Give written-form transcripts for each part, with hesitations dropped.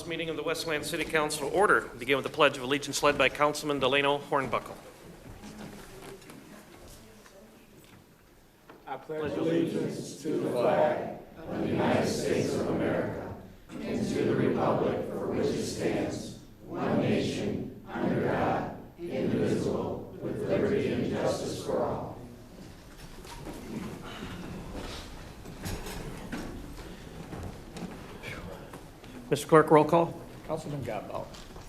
Meeting of the Westland City Council to order. Begin with the Pledge of Allegiance led by Councilman Delano Hornbuckle. I pledge allegiance to the flag of the United States of America and to the republic for which it stands, one nation, under God, indivisible, with liberty and justice for all. Mr. Clerk, roll call. Councilman Godbout.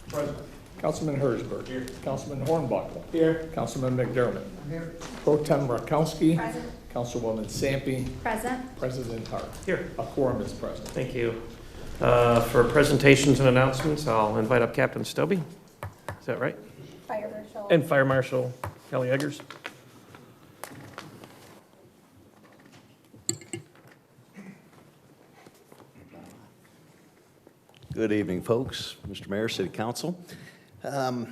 Present. Councilman Hersberg. Here. Councilman Hornbuckle. Here. Councilman McDermott. Here. Pro Tem Rakowski. Present. Councilwoman Sampe. Present. President Hart. Here. A quorum is present. Thank you. For presentations and announcements, I'll invite up Captain Stobie. Is that right? Fire Marshal. And Fire Marshal Kelly Eggers. Good evening, folks. Mr. Mayor, City Council. In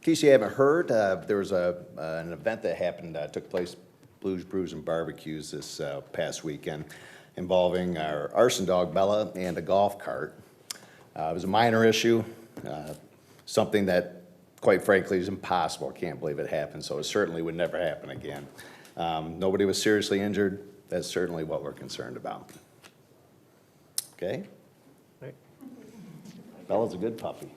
case you haven't heard, there was an event that happened, took place, Blues, Brews, and Barbecues this past weekend involving our arson dog, Bella, and a golf cart. It was a minor issue, something that, quite frankly, is impossible. I can't believe it happened, so it certainly would never happen again. Nobody was seriously injured. That's certainly what we're concerned about. Okay? Right. Bella's a good puppy.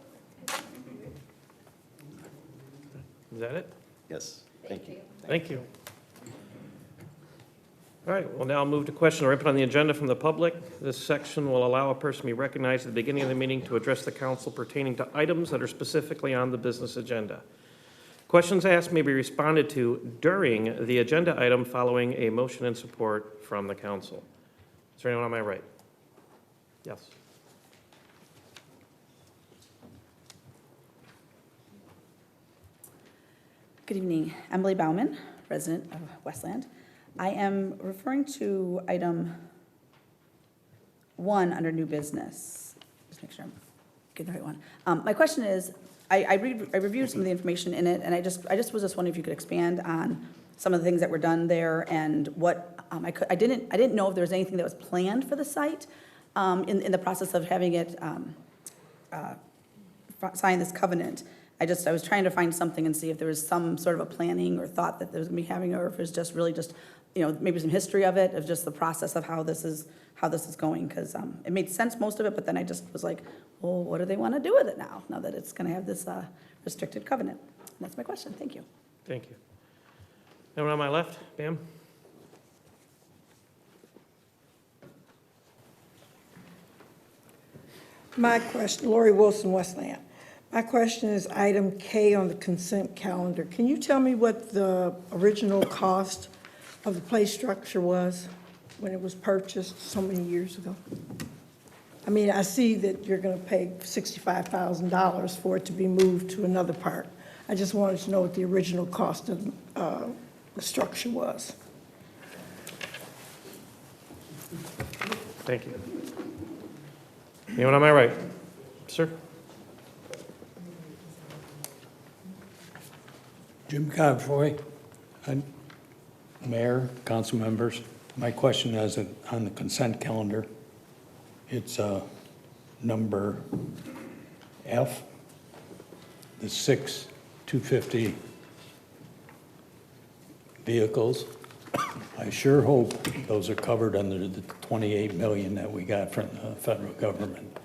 Is that it? Yes, thank you. Thank you. All right, we'll now move to question or input on the agenda from the public. This section will allow a person to be recognized at the beginning of the meeting to address the council pertaining to items that are specifically on the business agenda. Questions asked may be responded to during the agenda item following a motion and support from the council. Is there anyone on my right? Yes. Good evening. Emily Bauman, resident of Westland. I am referring to item 1 under new business. Just make sure I'm getting the right one. My question is, I reviewed some of the information in it, and I just was wondering if you could expand on some of the things that were done there and what I didn't know if there was anything that was planned for the site in the process of having it sign this covenant. I was trying to find something and see if there was some sort of a planning or thought that there was going to be having, or if it's just really just, maybe some history of it, of just the process of how this is going, because it made sense, most of it, but then I just was like, well, what do they want to do with it now that it's going to have this restricted covenant? And that's my question. Thank you. Thank you. Anyone on my left? Bam? My question, Lori Wilson, Westland. My question is item K on the consent calendar. Can you tell me what the original cost of the play structure was when it was purchased so many years ago? I mean, I see that you're going to pay $65,000 for it to be moved to another park. I just wanted to know what the original cost of the structure was. Thank you. Anyone on my right? Sir? Jim Godfrey, Mayor, council members. My question is on the consent calendar. It's number F, the 6 250 vehicles. I sure hope those are covered under the $28 million that we got from the federal government,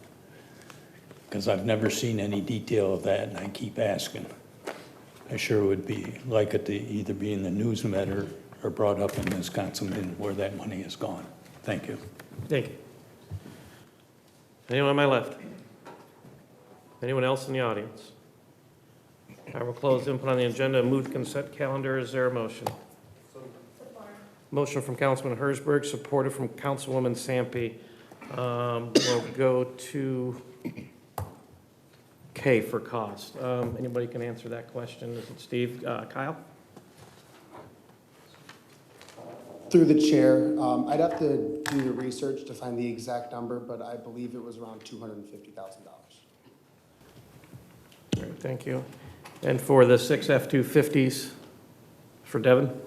because I've never seen any detail of that, and I keep asking. I sure would like it to either be in the News-Med or brought up in Wisconsin where that money is gone. Thank you. Thank you. Anyone on my left? Anyone else in the audience? I will close input on the agenda and move to consent calendar. Is there a motion? Motion from Councilman Hersberg, supported from Councilwoman Sampe. We'll go to K for cost. Anybody can answer that question? Is it Steve? Kyle? Through the chair, I'd have to do the research to find the exact number, but I believe it was around $250,000. All right, thank you. And for the 6 F-250s, for Devin? Thank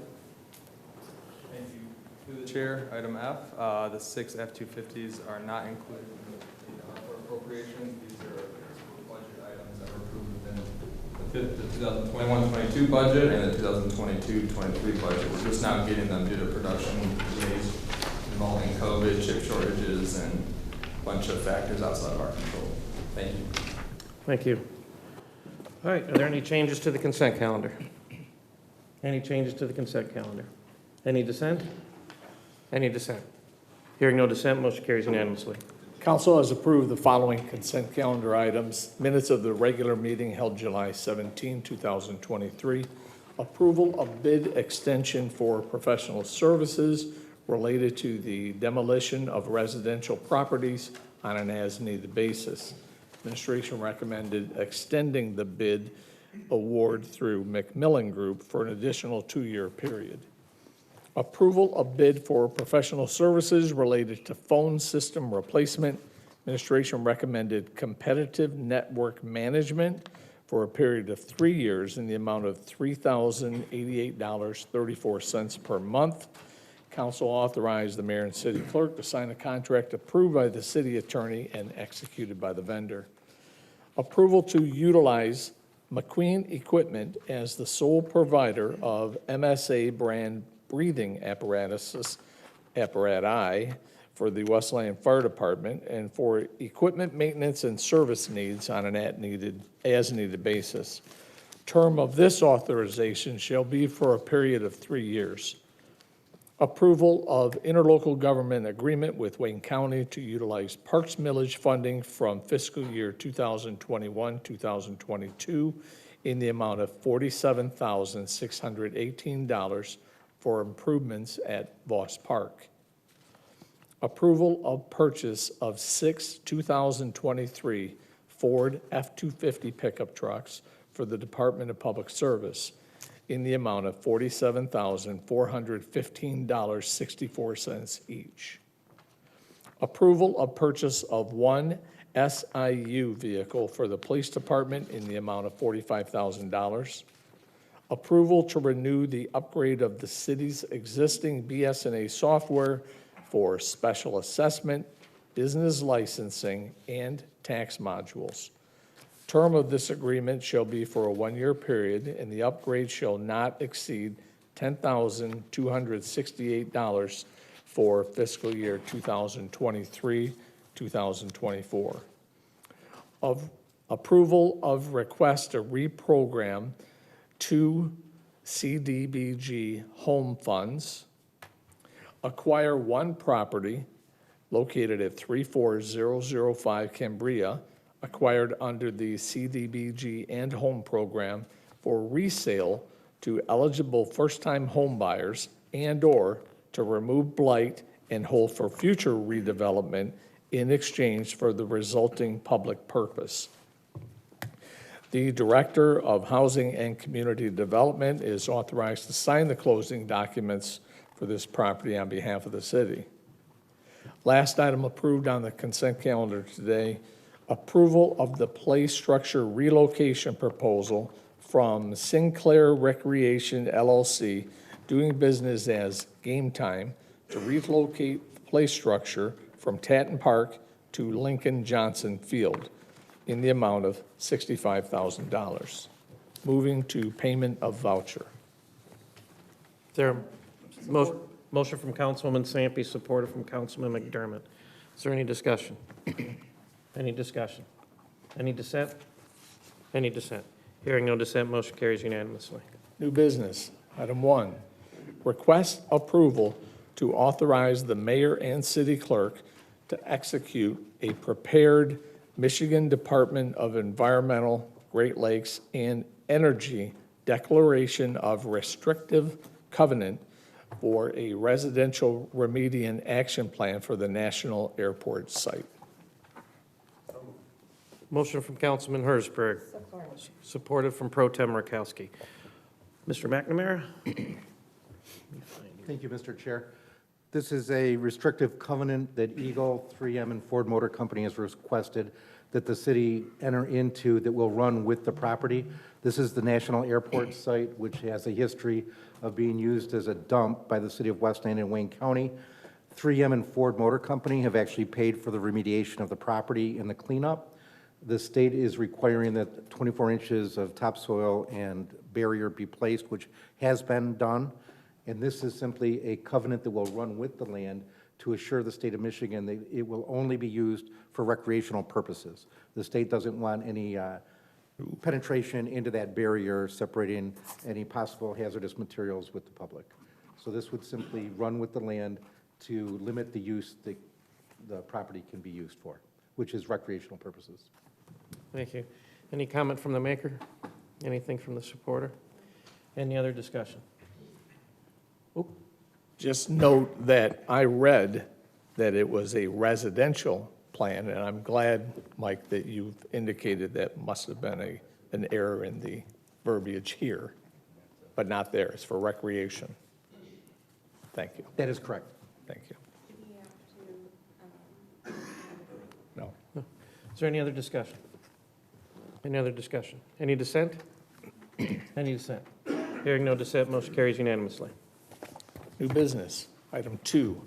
you. Through the chair, item F, the 6 F-250s are not included in the for appropriations. These are budget items that were approved within the 2021-22 budget and the 2022-23 budget. We're just not getting them due to production delays involving COVID, chip shortages, and a bunch of factors outside of our control. Thank you. Thank you. All right, are there any changes to the consent calendar? Any changes to the consent calendar? Any dissent? Any dissent? Hearing no dissent, motion carries unanimously. Council has approved the following consent calendar items. Minutes of the regular meeting held July 17, 2023. Approval of bid extension for professional services related to the demolition of residential properties on an as-needed basis. Administration recommended extending the bid award through McMillan Group for an additional 2-year period. Approval of bid for professional services related to phone system replacement. Administration recommended competitive network management for a period of 3 years in the amount of $3,088.34 per month. Council authorized the mayor and city clerk to sign a contract approved by the city attorney and executed by the vendor. Approval to utilize McQueen Equipment as the sole provider of MSA brand breathing apparati for the Westland Fire Department and for equipment maintenance and service needs on an as-needed basis. Term of this authorization shall be for a period of 3 years. Approval of interlocal government agreement with Wayne County to utilize Parks Millage funding from fiscal year 2021-2022 in the amount of $47,618 for improvements at Voss Park. Approval of purchase of 6 2023 Ford F-250 pickup trucks for the Department of Public Service in the amount of $47,415.64 each. Approval of purchase of 1 SIU vehicle for the Police Department in the amount of $45,000. Approval to renew the upgrade of the city's existing BS&A software for special assessment, business licensing, and tax modules. Term of this agreement shall be for a 1-year period, and the upgrade shall not exceed $10,268 for fiscal year 2023-2024. Of approval of request to reprogram 2 CDBG home funds, acquire 1 property located at 34005 Cambria, acquired under the CDBG and home program for resale to eligible first-time home buyers and/or to remove blight and hold for future redevelopment in exchange for the resulting public purpose. The Director of Housing and Community Development is authorized to sign the closing documents for this property on behalf of the city. Last item approved on the consent calendar today, approval of the play structure relocation proposal from Sinclair Recreation LLC, doing business as Game Time, to relocate the play structure from Tatton Park to Lincoln Johnson Field in the amount of $65,000. Moving to payment of voucher. Is there a motion from Councilwoman Sampe, supported from Councilman McDermott? Is there any discussion? Any discussion? Any dissent? Any dissent? Hearing no dissent, motion carries unanimously. New business. Item 1, request approval to authorize the mayor and city clerk to execute a prepared Michigan Department of Environmental, Great Lakes, and Energy declaration of restrictive covenant for a residential remediation action plan for the National Airport site. Motion from Councilman Hersberg. Supported from Pro Tem Rakowski. Mr. McNamara? Thank you, Mr. Chair. This is a restrictive covenant that Eagle, 3M, and Ford Motor Company has requested that the city enter into that will run with the property. This is the National Airport site, which has a history of being used as a dump by the city of Westland and Wayne County. 3M and Ford Motor Company have actually paid for the remediation of the property and the cleanup. The state is requiring that 24 inches of topsoil and barrier be placed, which has been done. And this is simply a covenant that will run with the land to assure the state of Michigan that it will only be used for recreational purposes. The state doesn't want any penetration into that barrier, separating any possible hazardous materials with the public. So this would simply run with the land to limit the use that the property can be used for, which is recreational purposes. Thank you. Any comment from the maker? Anything from the supporter? Any other discussion? Just note that I read that it was a residential plan, and I'm glad, Mike, that you've indicated that must have been an error in the verbiage here, but not there. It's for recreation. Thank you. That is correct. Thank you. No. Is there any other discussion? Any other discussion? Any dissent? Any dissent? Hearing no dissent, motion carries unanimously. New business. Item 2,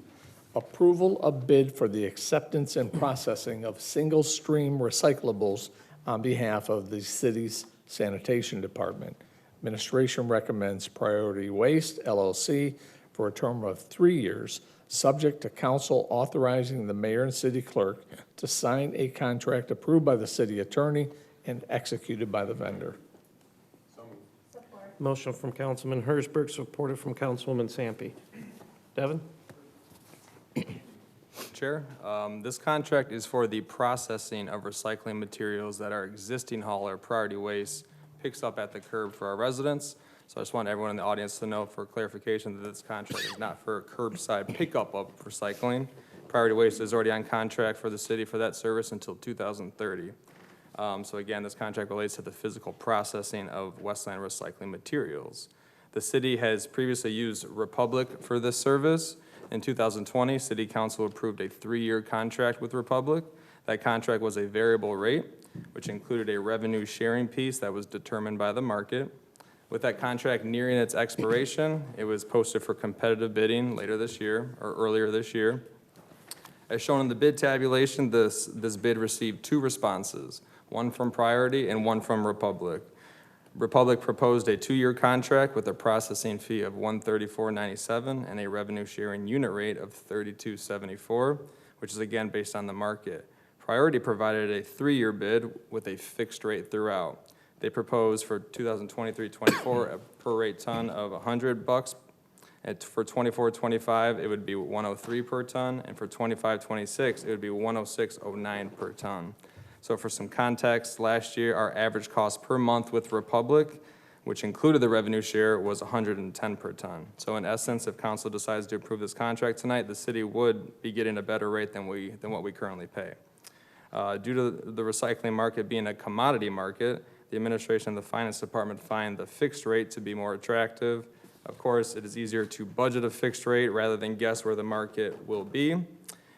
approval of bid for the acceptance and processing of single-stream recyclables on behalf of the city's sanitation department. Administration recommends Priority Waste, LLC, for a term of 3 years, subject to council authorizing the mayor and city clerk to sign a contract approved by the city attorney and executed by the vendor. Motion from Councilman Hersberg, supported from Councilwoman Sampe. Devin? Chair, this contract is for the processing of recycling materials that our existing hauler, Priority Waste, picks up at the curb for our residents. So I just want everyone in the audience to know for clarification that this contract is not for curbside pickup of recycling. Priority Waste is already on contract for the city for that service until 2030. So again, this contract relates to the physical processing of Westland recycling materials. The city has previously used Republic for this service. In 2020, City Council approved a 3-year contract with Republic. That contract was a variable rate, which included a revenue sharing piece that was determined by the market. With that contract nearing its expiration, it was posted for competitive bidding later this year, or earlier this year. As shown in the bid tabulation, this bid received 2 responses, one from Priority and one from Republic. Republic proposed a 2-year contract with a processing fee of $134.97 and a revenue sharing unit rate of $32.74, which is again based on the market. Priority provided a 3-year bid with a fixed rate throughout. They proposed for 2023-24 a per rate ton of $100. And for 24-25, it would be $103 per ton, and for 25-26, it would be $106.09 per ton. So for some context, last year, our average cost per month with Republic, which included the revenue share, was $110 per ton. So in essence, if council decides to approve this contract tonight, the city would be getting a better rate than what we currently pay. Due to the recycling market being a commodity market, the administration and the finance department find the fixed rate to be more attractive. Of course, it is easier to budget a fixed rate rather than guess where the market will be.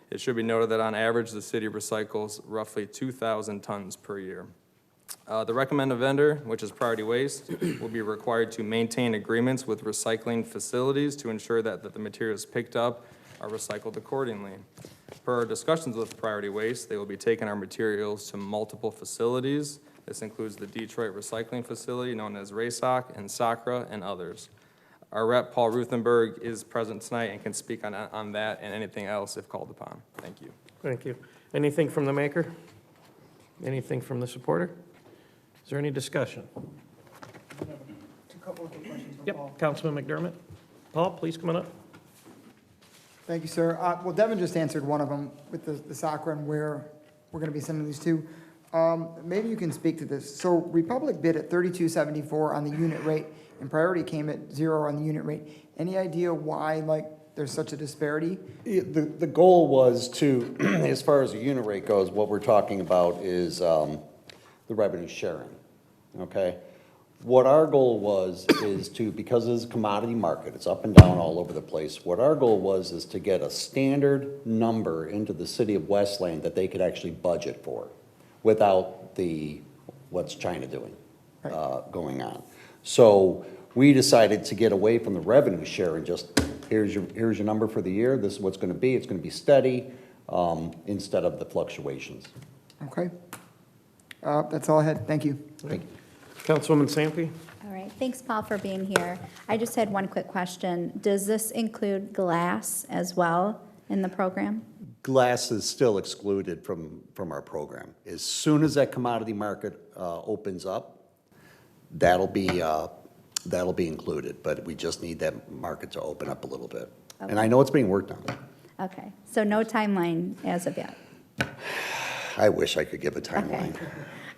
It should be noted that on average, the city recycles roughly 2,000 tons per year. The recommended vendor, which is Priority Waste, will be required to maintain agreements with recycling facilities to ensure that the materials picked up are recycled accordingly. Per our discussions with Priority Waste, they will be taking our materials to multiple facilities. This includes the Detroit Recycling Facility, known as RASOC, and Sacra, and others. Our rep, Paul Ruthenberg, is present tonight and can speak on that and anything else if called upon. Thank you. Thank you. Anything from the maker? Anything from the supporter? Is there any discussion? A couple of quick questions for Paul. Yep, Councilman McDermott. Paul, please come on up. Thank you, sir. Well, Devin just answered one of them with the soccer and where we're going to be sending these to. Maybe you can speak to this. So Republic bid at $32.74 on the unit rate, and Priority came at 0 on the unit rate. Any idea why, there's such a disparity? The goal was to, as far as the unit rate goes, what we're talking about is the revenue sharing, okay? What our goal was is to, because it's a commodity market, it's up and down all over the place, what our goal was is to get a standard number into the city of Westland that they could actually budget for without the, what's China doing, going on. So we decided to get away from the revenue share and just, here's your number for the year, this is what's gonna be, it's gonna be steady, instead of the fluctuations. Okay. That's all I had. Thank you. Thank you. Councilwoman Sampe? All right, thanks, Paul, for being here. I just had one quick question. Does this include glass as well in the program? Glass is still excluded from our program. As soon as that commodity market opens up, that'll be included, but we just need that market to open up a little bit. And I know it's being worked on. Okay, so no timeline as of yet? I wish I could give a Okay. timeline.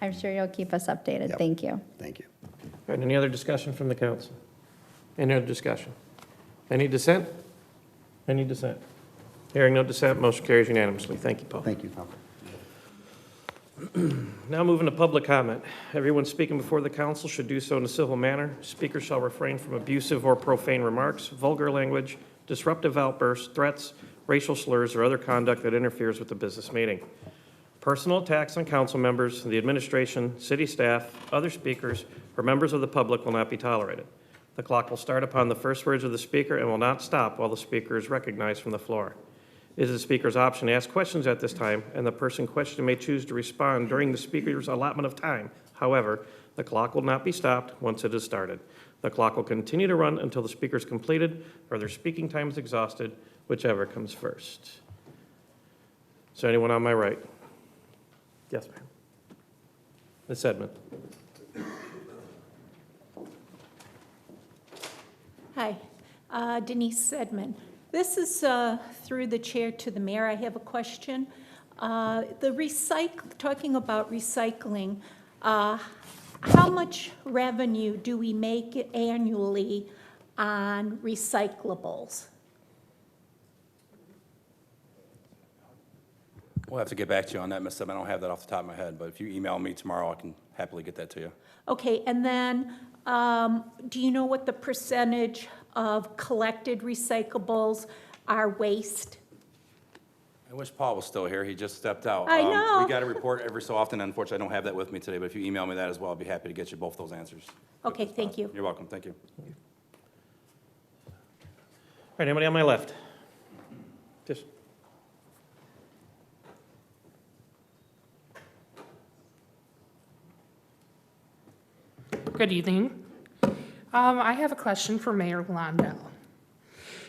I'm sure you'll keep us updated. Yep. Thank you. Thank you. All right, any other discussion from the council? Any other discussion? Any dissent? Any dissent? Hearing no dissent, motion carries unanimously. Thank you, Paul. Thank you. Now moving to public comment. Everyone speaking before the council should do so in a civil manner. Speakers shall refrain from abusive or profane remarks, vulgar language, disruptive outbursts, threats, racial slurs, or other conduct that interferes with the business meeting. Personal attacks on council members, the administration, city staff, other speakers, or members of the public will not be tolerated. The clock will start upon the first words of the speaker and will not stop while the speaker is recognized from the floor. It is the speaker's option to ask questions at this time, and the person questioned may choose to respond during the speaker's allotment of time. However, the clock will not be stopped once it is started. The clock will continue to run until the speaker is completed or their speaking time is exhausted, whichever comes first. Is there anyone on my right? Yes, ma'am. Ms. Edmond. Hi, Denise Sedman. This is through the chair to the mayor. I have a question. Talking about recycling, how much revenue do we make annually on recyclables? We'll have to get back to you on that, Ms. Sim. I don't have that off the top of my head, but if you email me tomorrow, I can happily get that to you. Okay, and then do you know what the percentage of collected recyclables are waste? I wish Paul was still here. He just stepped out. I know. We got a report every so often. Unfortunately, I don't have that with me today, but if you email me that as well, I'd be happy to get you both those answers. Okay, thank you. You're welcome. Thank you. All right, anybody on my left? Just. Good evening. I have a question for Mayor Blondell.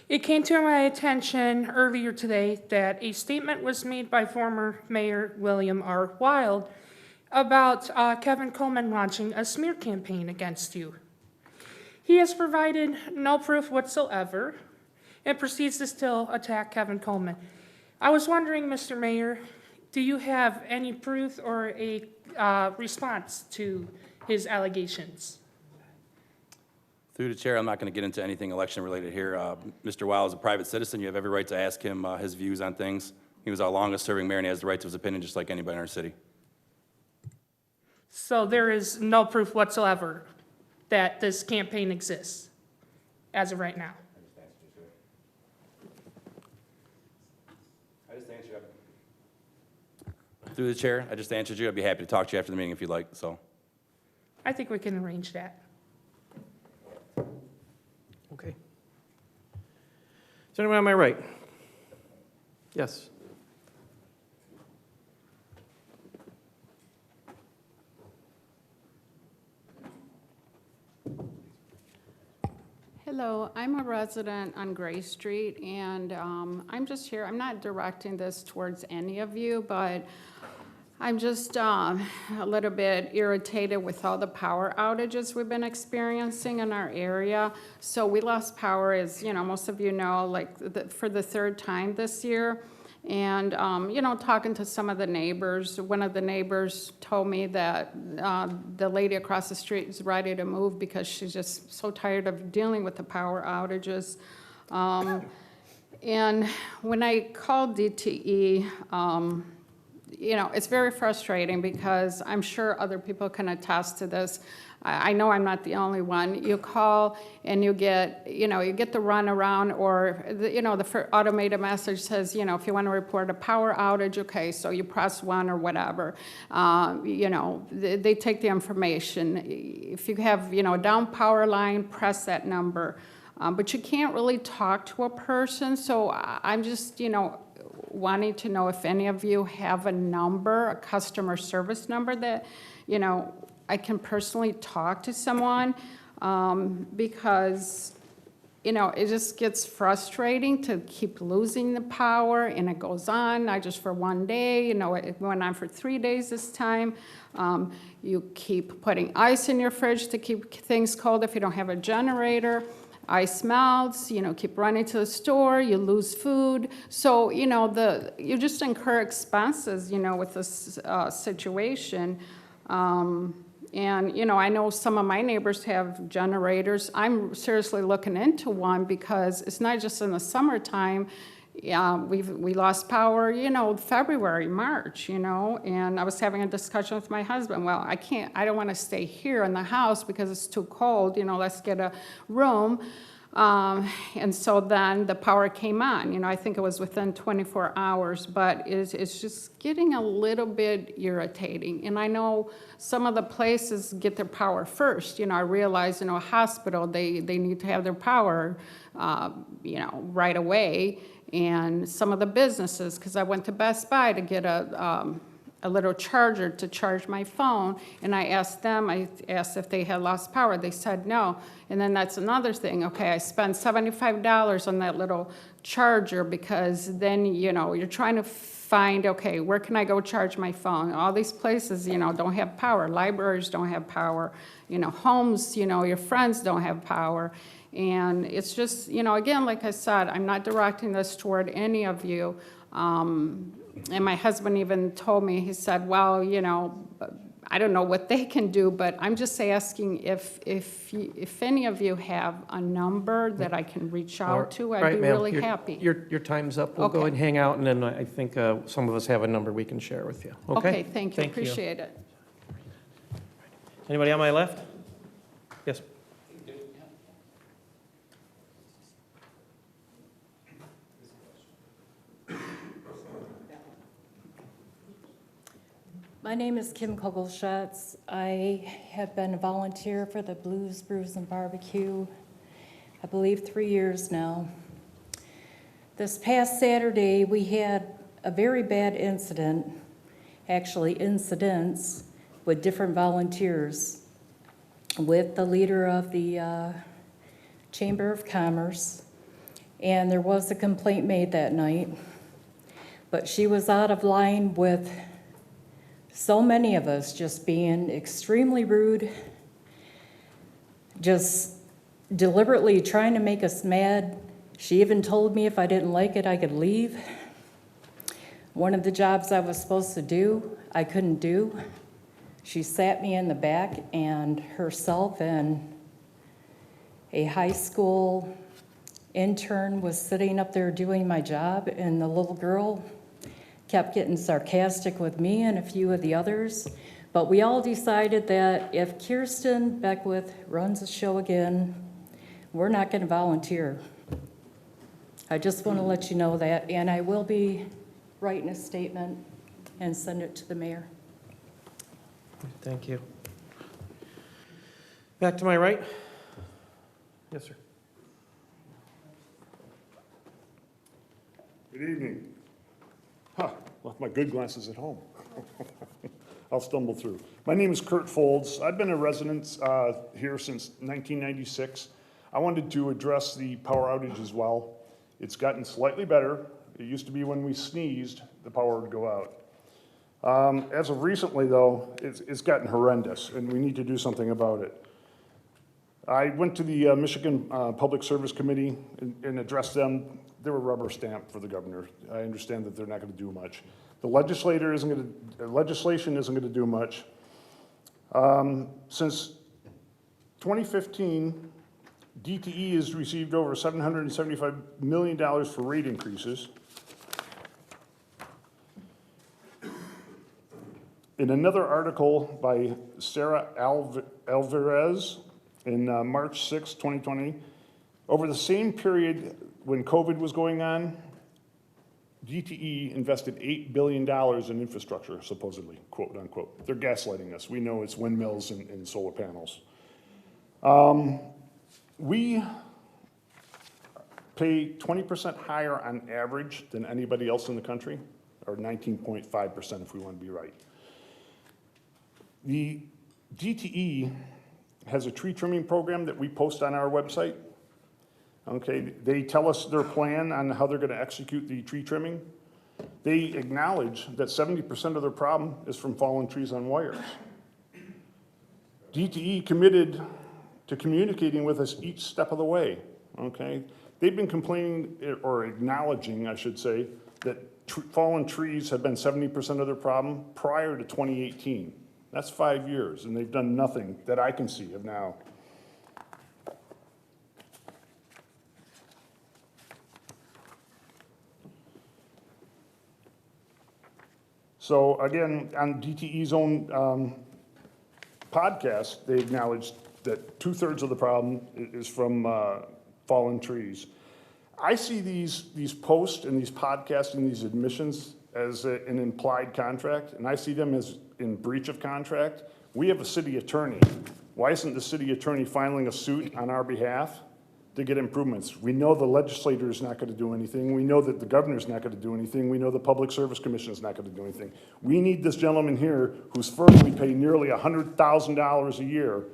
It came to my attention earlier today that a statement was made by former Mayor William R. Wild about Kevin Coleman launching a smear campaign against you. He has provided no proof whatsoever and proceeds to still attack Kevin Coleman. I was wondering, Mr. Mayor, do you have any proof or a response to his allegations? Through the chair, I'm not going to get into anything election-related here. Mr. Weil is a private citizen. You have every right to ask him his views on things. He was our longest-serving mayor, and he has the right to his opinion just like anybody in our city. So there is no proof whatsoever that this campaign exists as of right now? Through the chair, I just answered you. I'd be happy to talk to you after the meeting if you'd like, so. I think we can arrange that. Okay. Is there anyone on my right? Yes. Hello, I'm a resident on Gray Street, and I'm just here. I'm not directing this towards any of you, but I'm just a little bit irritated with all the power outages we've been experiencing in our area. So we lost power, as you know, most of you know, like for the third time this year. And, you know, talking to some of the neighbors, one of the neighbors told me that the lady across the street is ready to move because she's just so tired of dealing with the power outages. And when I called DTE, you know, it's very frustrating because I'm sure other people can attest to this. I know I'm not the only one. You call and you get, you know, you get the runaround, or, you know, the automated message says, you know, if you want to report a power outage, okay, so you press 1 or whatever. You know, they take the information. If you have, you know, a down power line, press that number. But you can't really talk to a person, so I'm just, you know, wanting to know if any of you have a number, a customer service number that, you know, I can personally talk to someone, because, you know, it just gets frustrating to keep losing the power, and it goes on, not just for one day, you know, it went on for 3 days this time. You keep putting ice in your fridge to keep things cold if you don't have a generator. Ice melts, you know, keep running to the store, you lose food. So, you know, you just incur expenses, you know, with this situation. And, you know, I know some of my neighbors have generators. I'm seriously looking into one because it's not just in the summertime. We lost power, you know, February, March, you know, and I was having a discussion with my husband. Well, I don't want to stay here in the house because it's too cold, you know, let's get a room. And so then the power came on, you know, I think it was within 24 hours, but it's just getting a little bit irritating. And I know some of the places get their power first. You know, I realize, you know, a hospital, they need to have their power, you know, right away. And some of the businesses, because I went to Best Buy to get a little charger to charge my phone, and I asked if they had lost power. They said no. And then that's another thing. Okay, I spent $75 on that little charger because then, you know, you're trying to find, okay, where can I go charge my phone? All these places, you know, don't have power. Libraries don't have power. You know, homes, you know, your friends don't have power. And it's just, you know, again, like I said, I'm not directing this toward any of you. And my husband even told me, he said, well, you know, I don't know what they can do, but I'm just asking if any of you have a number that I can reach out to, I'd be really happy. Your time's up. We'll go ahead and hang out, and then I think some of us have a number we can share with you. Okay? Okay, thank you, appreciate it. Anybody on my left? Yes. My name is Kim Kogelschatz. I have been a volunteer for the Blues, Brews, and Barbecue, I believe 3 years now. This past Saturday, we had a very bad incident, actually incidents, with different volunteers, with the leader of the Chamber of Commerce, and there was a complaint made that night, but she was out of line with so many of us just being extremely rude, just deliberately trying to make us mad. She even told me if I didn't like it, I could leave. One of the jobs I was supposed to do, I couldn't do. She sat me in the back, and herself and a high school intern was sitting up there doing my job, and the little girl kept getting sarcastic with me and a few of the others. But we all decided that if Kirsten Beckwith runs the show again, we're not going to volunteer. I just want to let you know that, and I will be writing a statement and send it to the mayor. Thank you. Back to my right. Yes, sir. Good evening. Left my good glasses at home. I'll stumble through. My name is Kurt Folds. I've been a resident here since 1996. I wanted to address the power outage as well. It's gotten slightly better. It used to be when we sneezed, the power would go out. As of recently, though, it's gotten horrendous, and we need to do something about it. I went to the Michigan Public Service Committee and addressed them. They were rubber stamped for the governor. I understand that they're not going to do much. The legislation isn't going to do much. Since 2015, DTE has received over $775 million for rate increases. In another article by Sarah Alvarez in March 6, 2020, over the same period when COVID was going on, DTE invested $8 billion in infrastructure, supposedly, quote unquote. They're gaslighting us. We know it's windmills and solar panels. We pay 20% higher on average than anybody else in the country, or 19.5% if we want to be right. The DTE has a tree trimming program that we post on our website. Okay, they tell us their plan on how they're going to execute the tree trimming. They acknowledge that 70% of their problem is from fallen trees on wires. DTE committed to communicating with us each step of the way, okay? They've been complaining, or acknowledging, I should say, that fallen trees have been 70% of their problem prior to 2018. That's 5 years, and they've done nothing that I can see of now. So again, on DTE's own podcast, they acknowledged that 2/3 of the problem is from fallen trees. I see these posts and these podcasts and these admissions as an implied contract, and I see them as in breach of contract. We have a city attorney. Why isn't the city attorney filing a suit on our behalf to get improvements? We know the legislator is not going to do anything. We know that the governor's not going to do anything. We know the Public Service Commission is not going to do anything. We need this gentleman here, whose firm we pay nearly $100,000 a year,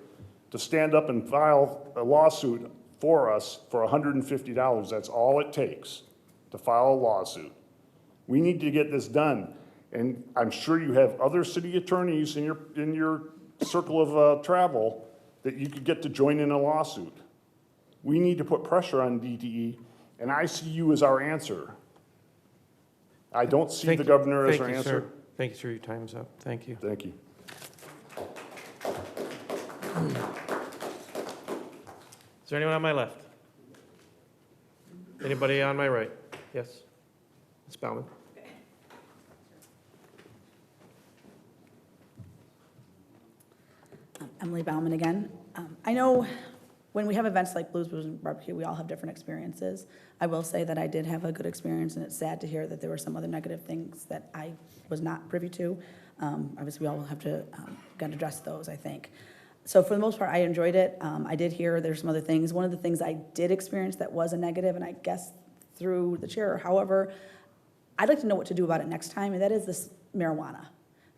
to stand up and file a lawsuit for us for $150. That's all it takes to file a lawsuit. We need to get this done. And I'm sure you have other city attorneys in your circle of travel that you could get to join in a lawsuit. We need to put pressure on DTE, and I see you as our answer. I don't see the governor as our answer. Sir. Thank you, sir. Your time's up. Thank you. Thank you. Is there anyone on my left? Anybody on my right? Yes? Ms. Baumann? Emily Baumann again. I know when we have events like Blues and Barbecue, we all have different experiences. I will say that I did have a good experience, and it's sad to hear that there were some other negative things that I was not privy to. Obviously, we all have to address those, I think. So for the most part, I enjoyed it. I did hear there's some other things. One of the things I did experience that was a negative, and I guess through the chair, however, I'd like to know what to do about it next time, and that is this marijuana.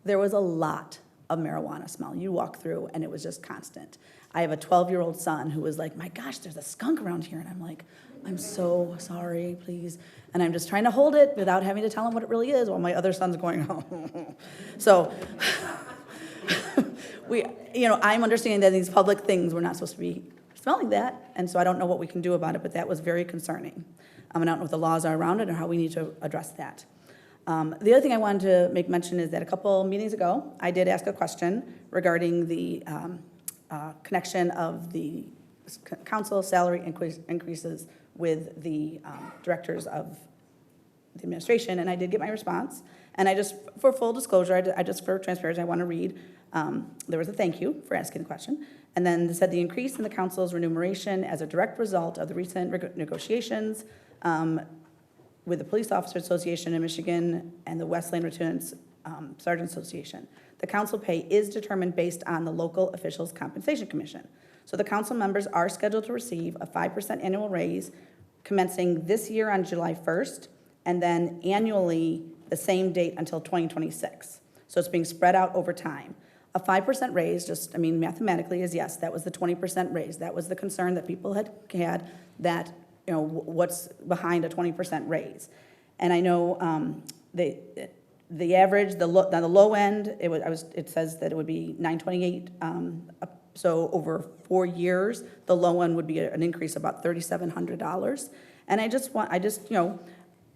There was a lot of marijuana smell. You walk through, and it was just constant. I have a 12-year-old son who was like, my gosh, there's a skunk around here. And I'm like, I'm so sorry, please. And I'm just trying to hold it without having to tell him what it really is while my other son's going, oh. So I'm understanding that these public things, we're not supposed to be smelling that. And so I don't know what we can do about it, but that was very concerning. And I don't know what the laws are around it or how we need to address that. The other thing I wanted to make mention is that a couple meetings ago, I did ask a question regarding the connection of the council salary increases with the directors of the administration, and I did get my response. And I just, for full disclosure, for transparency, I want to read, there was a thank you for asking the question. And then they said the increase in the council's remuneration as a direct result of the recent negotiations with the Police Officer Association in Michigan and the Westland Lieutenant Sergeant Association. The council pay is determined based on the local officials' compensation commission. So the council members are scheduled to receive a 5% annual raise commencing this year on July 1st, and then annually the same date until 2026. So it's being spread out over time. A 5% raise, mathematically is yes, that was the 20% raise. That was the concern that people had that, what's behind a 20% raise. And I know the average, the low end, it says that it would be $928. So over 4 years, the low end would be an increase of about $3,700. And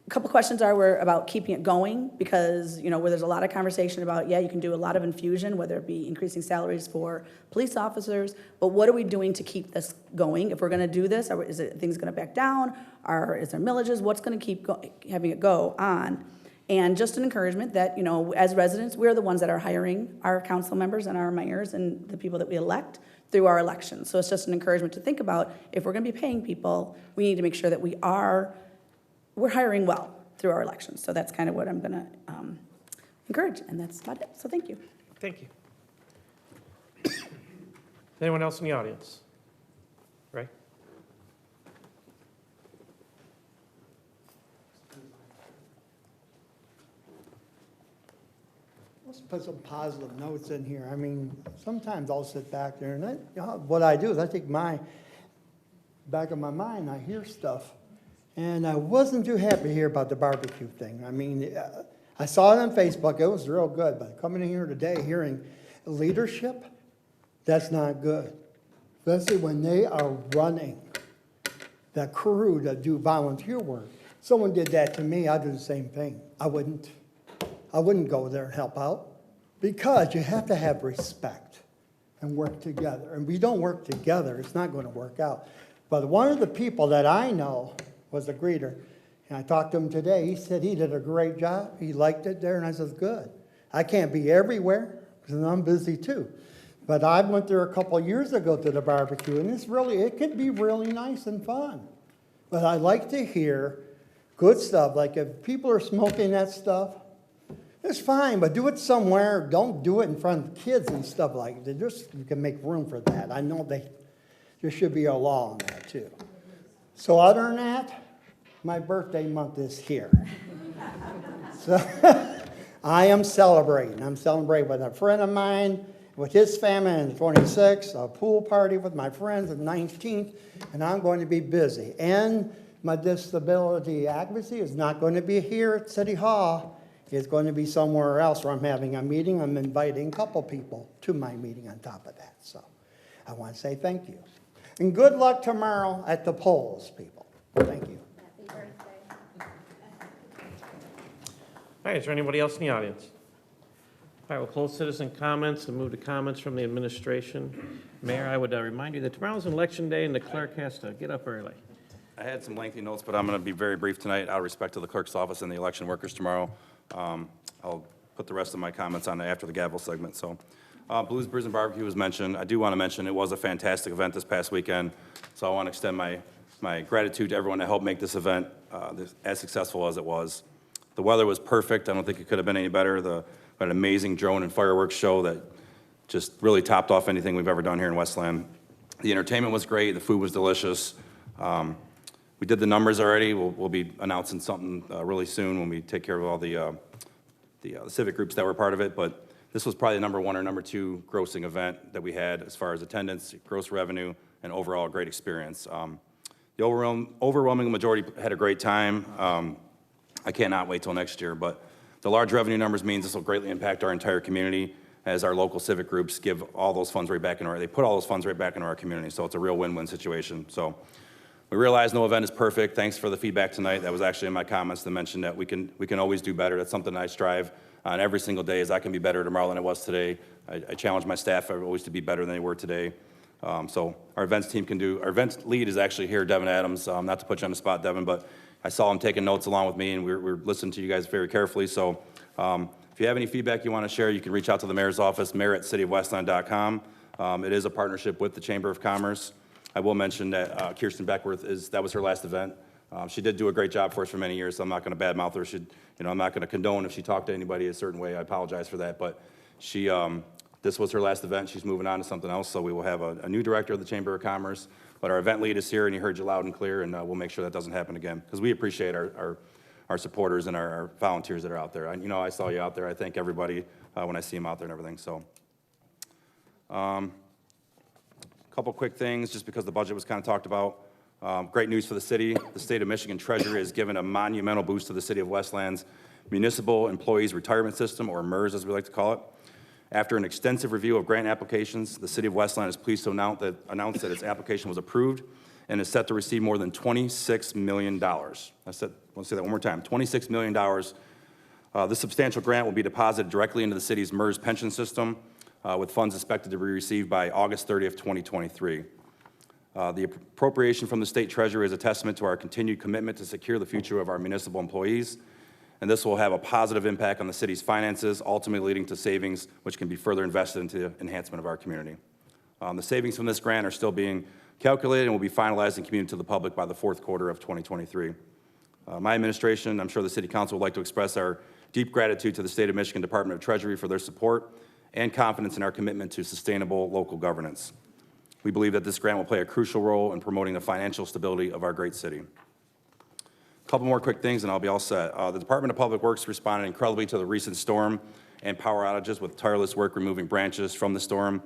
a couple questions were about keeping it going because, where there's a lot of conversation about, you can do a lot of infusion, whether it be increasing salaries for police officers, but what are we doing to keep this going? If we're going to do this, is it things going to back down? Is there millages? What's going to keep having it go on? And just an encouragement that, you know, as residents, we're the ones that are hiring our council members and our mayors and the people that we elect through our elections. So it's just an encouragement to think about, if we're gonna be paying people, we need to make sure that we're hiring well through our elections. So that's kind of what I'm gonna encourage, and that's about it. So thank you. Thank you. Anyone else in the audience? Right? Let's put some positive notes in here. I mean, sometimes I'll sit back there and what I do is I take my back of my mind, I hear stuff. And I wasn't too happy to hear about the barbecue thing. I mean, I saw it on Facebook, it was real good, but coming in here today, hearing leadership, that's not good. Especially when they are running the crew that do volunteer work. Someone did that to me, I'd do the same thing. I wouldn't go there and help out, because you have to have respect and work together. And we don't work together, it's not going to work out. But one of the people that I know was a greeter, and I talked to him today. He said he did a great job. He liked it there, and I said, good. I can't be everywhere because I'm busy too. But I went there a couple of years ago to the barbecue, and it can be really nice and fun. But I like to hear good stuff, like if people are smoking that stuff, it's fine, but do it somewhere. Don't do it in front of kids and stuff like that. Just, you can make room for that. I know there should be a law on that too. So other than that, my birthday month is here. So I am celebrating. I'm celebrating with a friend of mine, with his family on the 26th, a pool party with my friends on the 19th, and I'm going to be busy. And my disability advocacy is not going to be here at City Hall. It's going to be somewhere else where I'm having a meeting. I'm inviting a couple people to my meeting on top of that. So I want to say thank you. And good luck tomorrow at the polls, people. Thank you. Happy birthday. All right, is there anybody else in the audience? All right, we'll close citizen comments and move to comments from the administration. Mayor, I would remind you that tomorrow's election day and the clerk has to get up early. I had some lengthy notes, but I'm going to be very brief tonight out of respect to the clerk's office and the election workers tomorrow. I'll put the rest of my comments on after the gavel segment. So, Blues, Brews, and Barbecue was mentioned. I do want to mention it was a fantastic event this past weekend, so I want to extend my gratitude to everyone that helped make this event as successful as it was. The weather was perfect. I don't think it could have been any better. An amazing drone and fireworks show that just really topped off anything we've ever done here in Westland. The entertainment was great. The food was delicious. We did the numbers already. We'll be announcing something really soon when we take care of all the civic groups that were part of it. But this was probably the number one or number two grossing event that we had as far as attendance, gross revenue, and overall a great experience. The overwhelming majority had a great time. I cannot wait till next year, but the large revenue numbers means this will greatly impact our entire community as our local civic groups give all those funds right back into they put all those funds right back into our community. So it's a real win-win situation. So we realize no event is perfect. Thanks for the feedback tonight. That was actually in my comments to mention that we can always do better. That's something I strive on every single day, is I can be better tomorrow than I was today. I challenge my staff always to be better than they were today. So our events team can do, our events lead is actually here, Devin Adams. Not to put you on the spot, Devin, but I saw him taking notes along with me, and we're listening to you guys very carefully. So if you have any feedback you want to share, you can reach out to the mayor's office, mayor@cityofwestland.com. It is a partnership with the Chamber of Commerce. I will mention that Kirsten Beckworth that was her last event. She did do a great job for us for many years, so I'm not going to badmouth her. I'm not going to condone if she talked to anybody a certain way. I apologize for that, but this was her last event. She's moving on to something else, so we will have a new director of the Chamber of Commerce. But our event lead is here, and he heard you loud and clear, and we'll make sure that doesn't happen again, because we appreciate our supporters and our volunteers that are out there. I saw you out there. I thank everybody when I see them out there and everything. So, a couple quick things, just because the budget was kind of talked about. Great news for the city. The state of Michigan Treasury has given a monumental boost to the city of Westland's Municipal Employees Retirement System, or MERS as we like to call it. After an extensive review of grant applications, the city of Westland is pleased to announce that its application was approved and is set to receive more than $26 million. I want to say that one more time, $26 million. This substantial grant will be deposited directly into the city's MERS pension system, with funds expected to be received by August 30th, 2023. The appropriation from the state treasury is a testament to our continued commitment to secure the future of our municipal employees and this will have a positive impact on the city's finances, ultimately leading to savings which can be further invested into the enhancement of our community. The savings from this grant are still being calculated and will be finalized and communicated to the public by the fourth quarter of 2023. My administration, I'm sure the City Council would like to express our deep gratitude to the State of Michigan Department of Treasury for their support and confidence in our commitment to sustainable local governance. We believe that this grant will play a crucial role in promoting the financial stability of our great city. A couple more quick things and I'll be all set. The Department of Public Works responded incredibly to the recent storm and power outages with tireless work removing branches from the storm.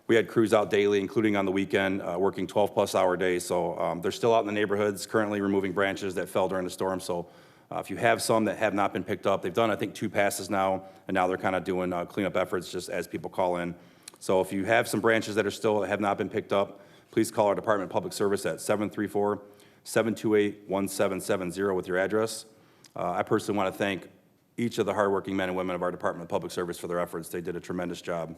We had crews out daily, including on the weekend, working 12-plus hour days. So they're still out in the neighborhoods, currently removing branches that fell during the storm. So if you have some that have not been picked up, they've done, I think, 2 passes now, and now they're kind of doing cleanup efforts just as people call in. So if you have some branches that are still have not been picked up, please call our Department of Public Service at 734-728-1770 with your address. I personally want to thank each of the hardworking men and women of our Department of Public Service for their efforts. They did a tremendous job.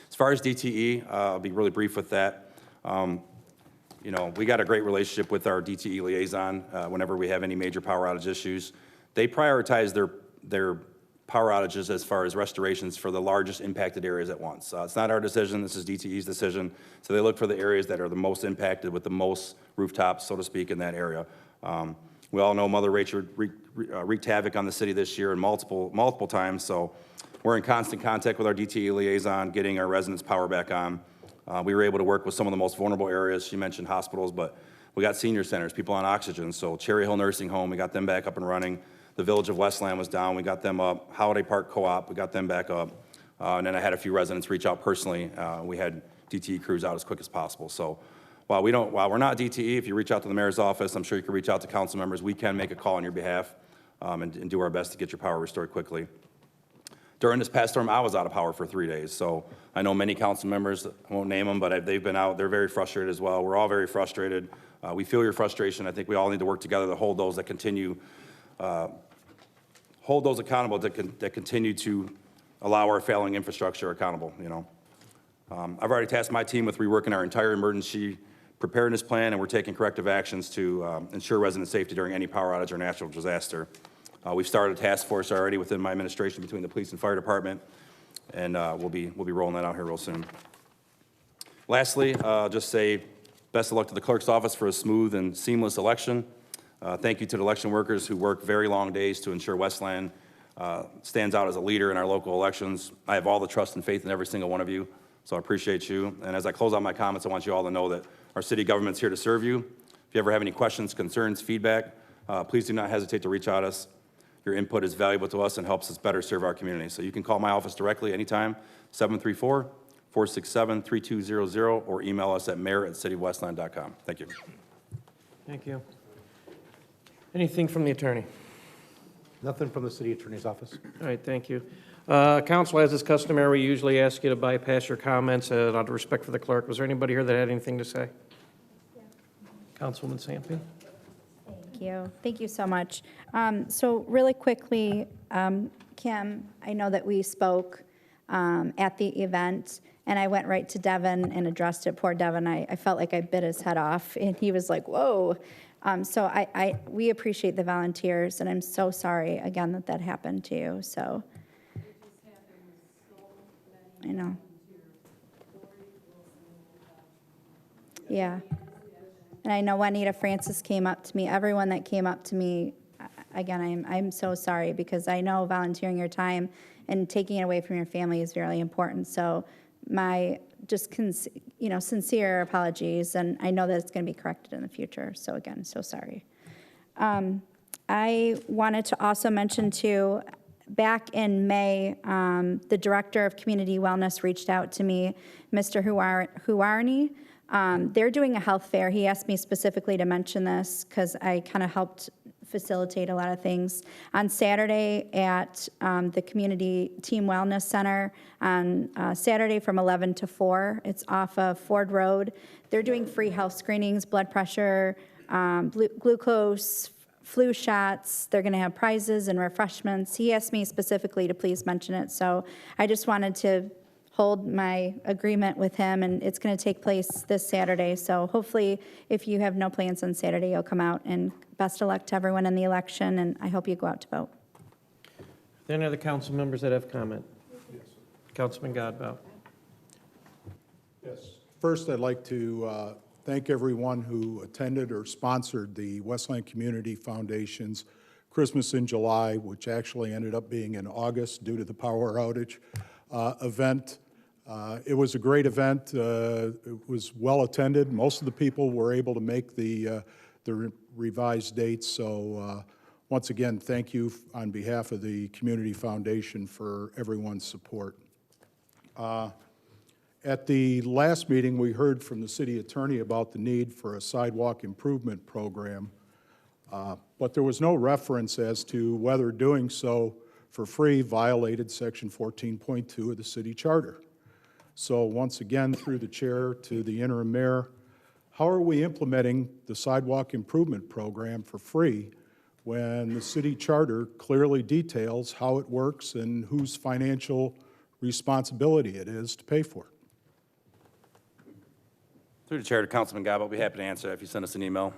As far as DTE, I'll be really brief with that. You know, we got a great relationship with our DTE liaison whenever we have any major power outage issues. They prioritize their power outages as far as restorations for the largest impacted areas at once. It's not our decision, this is DTE's decision. So they look for the areas that are the most impacted with the most rooftops, so to speak, in that area. We all know Mother Nature wreaked havoc on the city this year and multiple times, so we're in constant contact with our DTE liaison, getting our residents' power back on. We were able to work with some of the most vulnerable areas. She mentioned hospitals, but we got senior centers, people on oxygen. So Cherry Hill Nursing Home, we got them back up and running. The Village of Westland was down, we got them up. Holiday Park Co-op, we got them back up. And then I had a few residents reach out personally. We had DTE crews out as quick as possible. So while we're not DTE, if you reach out to the mayor's office, I'm sure you can reach out to council members. We can make a call on your behalf and do our best to get your power restored quickly. During this past storm, I was out of power for 3 days, so I know many council members, I won't name them, but they've been out. They're very frustrated as well. We're all very frustrated. We feel your frustration. I think we all need to work together to hold those that continue, hold those accountable that continue to allow our failing infrastructure accountable, you know. I've already tasked my team with reworking our entire emergency preparedness plan, and we're taking corrective actions to ensure resident safety during any power outage or natural disaster. We've started a task force already within my administration between the police and fire department, and we'll be rolling that out here real soon. Lastly, just say best of luck to the clerk's office for a smooth and seamless election. Thank you to the election workers who work very long days to ensure Westland stands out as a leader in our local elections. I have all the trust and faith in every single one of you, so I appreciate you. And as I close out my comments, I want you all to know that our city government's here to serve you. If you ever have any questions, concerns, feedback, please do not hesitate to reach out to us. Your input is valuable to us and helps us better serve our community. So you can call my office directly anytime, 734-467-3200, or email us at mayor@cityofwestland.com. Thank you. Thank you. Anything from the attorney? Nothing from the city attorney's office. All right, thank you. Council, as is customary, we usually ask you to bypass your comments out of respect for the clerk. Was there anybody here that had anything to say? Yeah. Councilwoman Sampe? Thank you so much. So really quickly, Kim, I know that we spoke at the event, and I went right to Devin and addressed it. Poor Devin, I felt like I bit his head off, and he was like, whoa. So we appreciate the volunteers, and I'm so sorry, again, that happened to you, so. I know. Yeah. And I know Juanita Francis came up to me, everyone that came up to me, again, I'm so sorry, because I know volunteering your time and taking it away from your family is very important. So my just, sincere apologies, and I know that it's going to be corrected in the future. So again, so sorry. I wanted to also mention too, back in May, the Director of Community Wellness reached out to me, Mr. Huarni. They're doing a health fair. He asked me specifically to mention this because I kind of helped facilitate a lot of things. On Saturday at the Community Team Wellness Center, on Saturday from 11 to 4, it's off of Ford Road. They're doing free health screenings, blood pressure, glucose, flu shots. They're going to have prizes and refreshments. He asked me specifically to please mention it, so I just wanted to hold my agreement with him, and it's going to take place this Saturday. So hopefully, if you have no plans on Saturday, you'll come out, and best of luck to everyone in the election, and I hope you go out to vote. Any other council members that have comment? Yes. Councilman Godbout. Yes. First, I'd like to thank everyone who attended or sponsored the Westland Community Foundation's Christmas in July, which actually ended up being in August due to the power outage event. It was a great event. It was well attended. Most of the people were able to make the revised dates. So once again, thank you on behalf of the Community Foundation for everyone's support. At the last meeting, we heard from the city attorney about the need for a sidewalk improvement program, but there was no reference as to whether doing so for free violated Section 14.2 of the city charter. So once again, through the chair to the interim mayor, how are we implementing the sidewalk improvement program for free when the city charter clearly details how it works and whose financial responsibility it is to pay for it? Through the chair to Councilman Gaba, I'll be happy to answer that if you send us an email.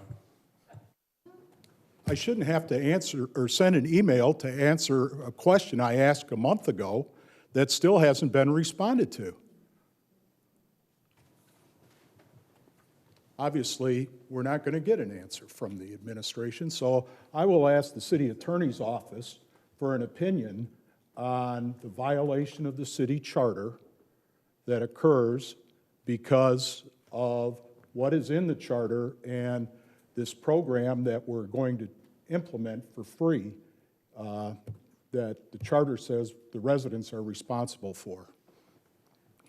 I shouldn't have to answer or send an email to answer a question I asked a month ago that still hasn't been responded to. Obviously, we're not going to get an answer from the administration, so I will ask the city attorney's office for an opinion on the violation of the city charter that occurs because of what is in the charter and this program that we're going to implement for free that the charter says the residents are responsible for.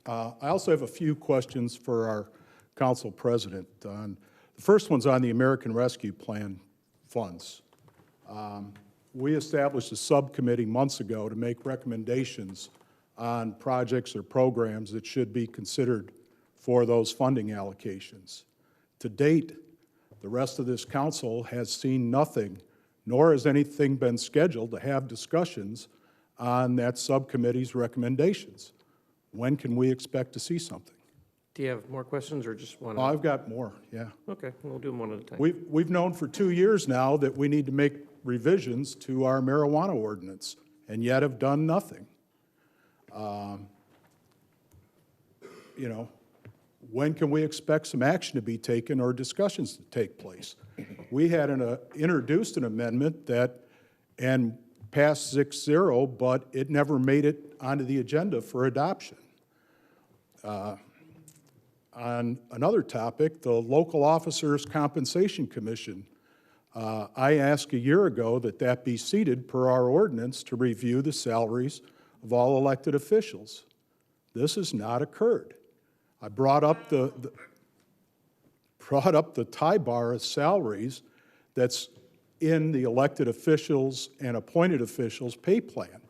I also have a few questions for our council president. The first one's on the American Rescue Plan funds. We established a subcommittee months ago to make recommendations on projects or programs that should be considered for those funding allocations. To date, the rest of this council has seen nothing, nor has anything been scheduled to have discussions on that subcommittee's recommendations. When can we expect to see something? Do you have more questions or just one? Oh, I've got more, yeah. Okay, we'll do them one at a time. We've known for 2 years now that we need to make revisions to our marijuana ordinance, and yet have done nothing. You know, when can we expect some action to be taken or discussions to take place? We had introduced an amendment that, and passed 6-0, but it never made it onto the agenda for adoption. On another topic, the Local Officers Compensation Commission, I asked a year ago that be seated per our ordinance to review the salaries of all elected officials. This has not occurred. I brought up the tie bar of salaries that's in the elected officials and appointed officials pay plan.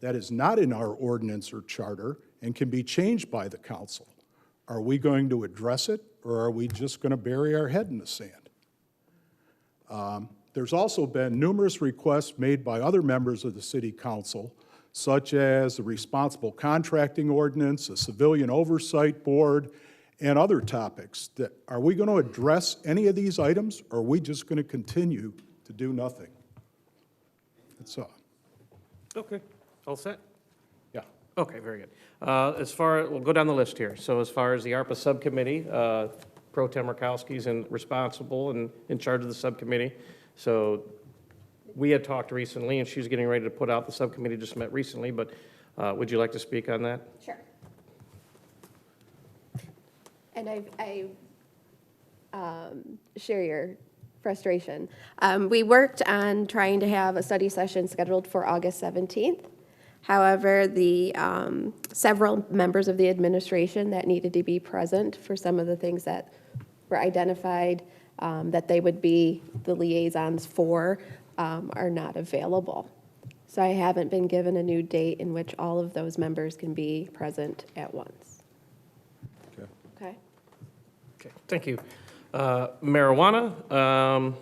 That is not in our ordinance or charter and can be changed by the council. Are we going to address it, or are we just going to bury our head in the sand? There's also been numerous requests made by other members of the city council, such as the responsible contracting ordinance, a civilian oversight board, and other topics. Are we going to address any of these items, or are we just going to continue to do nothing? That's all. Okay, all set? Yeah. Okay, very good. We'll go down the list here. So as far as the ARPA subcommittee, Pro Tem Murkowski's responsible and in charge of the subcommittee. So we had talked recently, and she's getting ready to put out, the subcommittee just met recently, but would you like to speak on that? Sure. And I share your frustration. We worked on trying to have a study session scheduled for August 17th. However, the several members of the administration that needed to be present for some of the things that were identified that they would be the liaisons for are not available. So I haven't been given a new date in which all of those members can be present at once. Okay. Okay? Okay, thank you. Marijuana,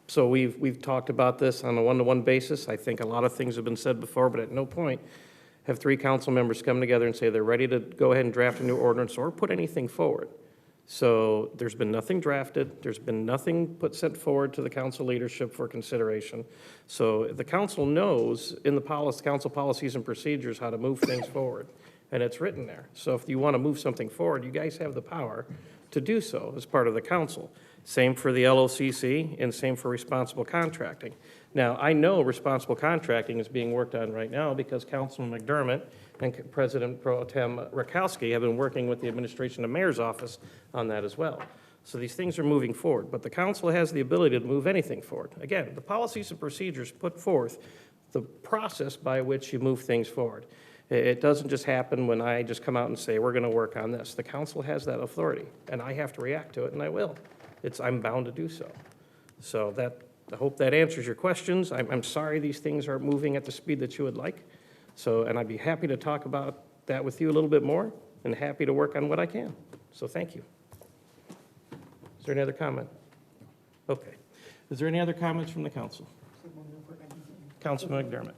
so we've talked about this on a one-to-one basis. I think a lot of things have been said before, but at no point have 3 council members come together and say they're ready to go ahead and draft a new ordinance or put anything forward. So there's been nothing drafted, there's been nothing sent forward to the council leadership for consideration. So the council knows in the council policies and procedures how to move things forward, and it's written there. So if you want to move something forward, you guys have the power to do so as part of the council. Same for the LOCC and same for responsible contracting. Now, I know responsible contracting is being worked on right now because Councilman McDermott and President Pro Tem Rakowski have been working with the administration of mayor's office on that as well. So these things are moving forward, but the council has the ability to move anything forward. Again, the policies and procedures put forth the process by which you move things forward. It doesn't just happen when I just come out and say, we're going to work on this. The council has that authority, and I have to react to it, and I will. I'm bound to do so. So I hope that answers your questions. I'm sorry these things aren't moving at the speed that you would like. And I'd be happy to talk about that with you a little bit more and happy to work on what I can. So thank you. Is there any other comment? Okay. Is there any other comments from the council? Councilman McDermott.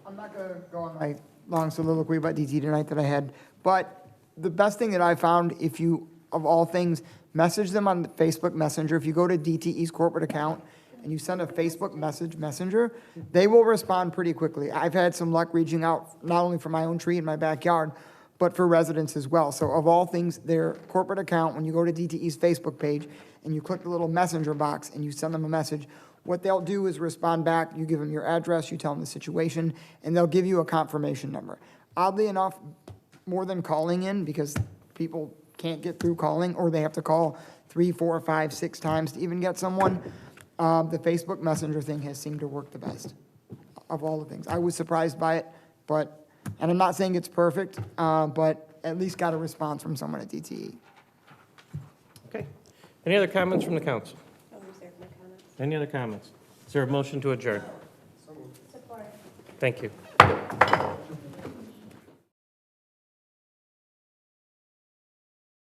I'm not going to go on my long soliloquy about DT tonight that I had, but the best thing that I found, if you, of all things, message them on Facebook Messenger. If you go to DTE's corporate account and you send a Facebook messenger, they will respond pretty quickly. I've had some luck reaching out, not only for my own tree in my backyard, but for residents as well. So of all things, their corporate account, when you go to DTE's Facebook page and you click the little messenger box and you send them a message, what they'll do is respond back. You give them your address, you tell them the situation, and they'll give you a confirmation number. Oddly enough, more than calling in, because people can't get through calling, or they have to call 3, 4, 5, 6 times to even get someone, the Facebook Messenger thing has seemed to work the best of all the things. I was surprised by it, and I'm not saying it's perfect, but at least got a response from someone at DTE. Okay. Any other comments from the council? Any other comments? Is there a motion to adjourn? Support. Thank you.